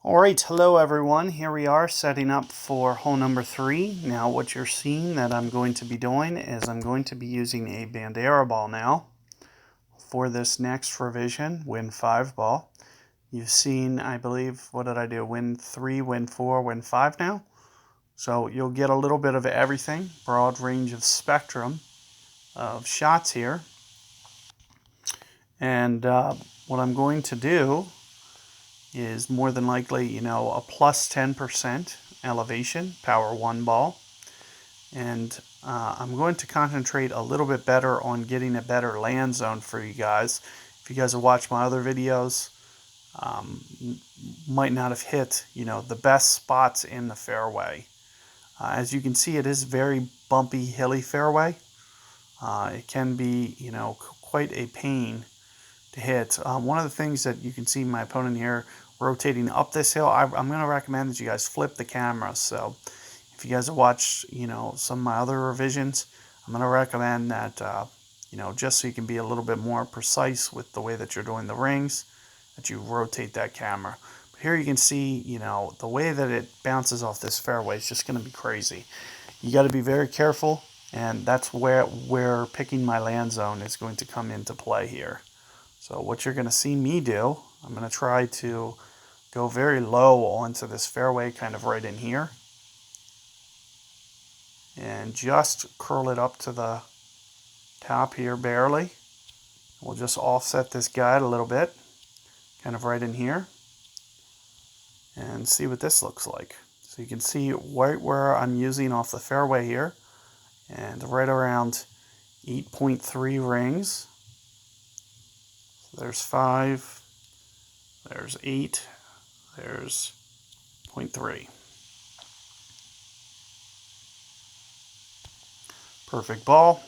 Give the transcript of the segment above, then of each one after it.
Alright, hello everyone. Here we are setting up for hole number 3. Now what you're seeing that I'm going to be doing is I'm going to be using a Bandera ball now for this next revision, Win 5 ball. You've seen, I believe, what did I do? Win 3, Win 4, Win 5 now. So you'll get a little bit of everything, broad range of spectrum of shots here. And what I'm going to do is more than likely, a plus 10% elevation, power 1 ball. And I'm going to concentrate a little bit better on getting a better land zone for you guys. If you guys have watched my other videos, might not have hit, the best spots in the fairway. As you can see, it is very bumpy, hilly fairway. It can be, quite a pain to hit. One of the things that you can see my opponent here rotating up this hill, I'm going to recommend that you guys flip the camera. So if you guys have watched, some of my other revisions, I'm going to recommend that, just so you can be a little bit more precise with the way that you're doing the rings, that you rotate that camera. But here you can see, the way that it bounces off this fairway is just going to be crazy. You got to be very careful, and that's where picking my land zone is going to come into play here. So what you're going to see me do, I'm going to try to go very low onto this fairway, kind of right in here, and just curl it up to the top here barely. We'll just offset this guide a little bit, kind of right in here, and see what this looks like. So you can see right where I'm using off the fairway here, and right around 8.3 rings. There's 5, there's 8, there's 0.3. Perfect ball.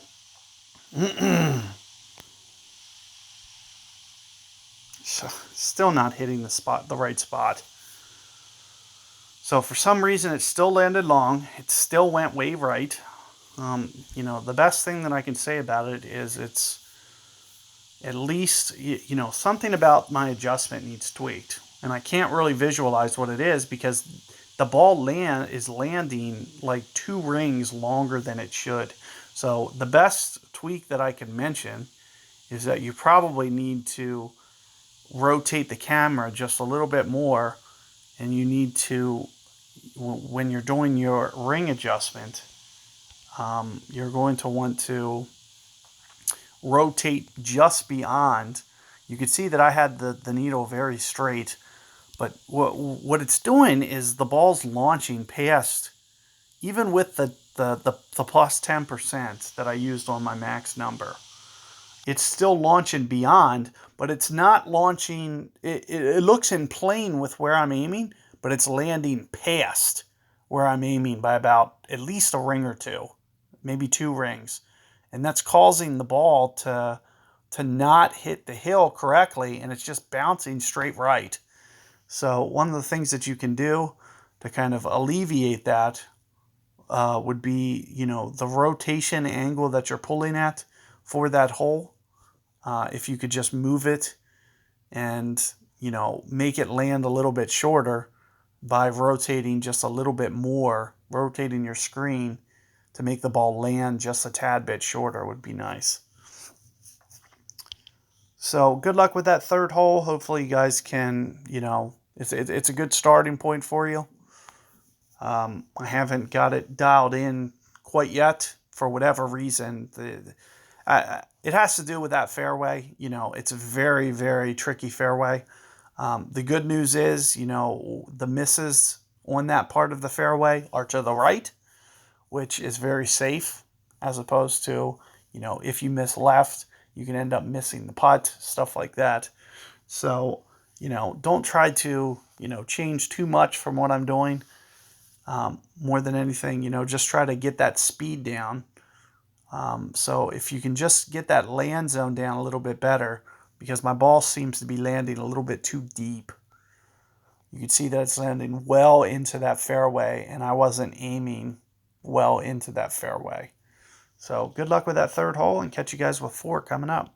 Still not hitting the right spot. So for some reason it still landed long. It still went way right. The best thing that I can say about it is it's at least, something about my adjustment needs tweaked. And I can't really visualize what it is because the ball is landing like 2 rings longer than it should. So the best tweak that I can mention is that you probably need to rotate the camera just a little bit more, and you need to, when you're doing your ring adjustment, you're going to want to rotate just beyond. You can see that I had the needle very straight, but what it's doing is the ball's launching past, even with the plus 10% that I used on my max number. It's still launching beyond, but it's not launching. It looks in plane with where I'm aiming, but it's landing past where I'm aiming by about at least a ring or 2, maybe 2 rings. And that's causing the ball to not hit the hill correctly, and it's just bouncing straight right. So one of the things that you can do to kind of alleviate that would be, the rotation angle that you're pulling at for that hole. If you could just move it and, make it land a little bit shorter by rotating just a little bit more, rotating your screen to make the ball land just a tad bit shorter would be nice. So good luck with that 3rd hole. Hopefully you guys can, it's a good starting point for you. I haven't got it dialed in quite yet for whatever reason. It has to do with that fairway. It's a very, very tricky fairway. The good news is, the misses on that part of the fairway are to the right, which is very safe, as opposed to, if you miss left, you can end up missing the putt, stuff like that. So, don't try to, change too much from what I'm doing. More than anything, just try to get that speed down. So if you can just get that land zone down a little bit better, because my ball seems to be landing a little bit too deep. You can see that it's landing well into that fairway, and I wasn't aiming well into that fairway. So good luck with that 3rd hole, and catch you guys with 4 coming up.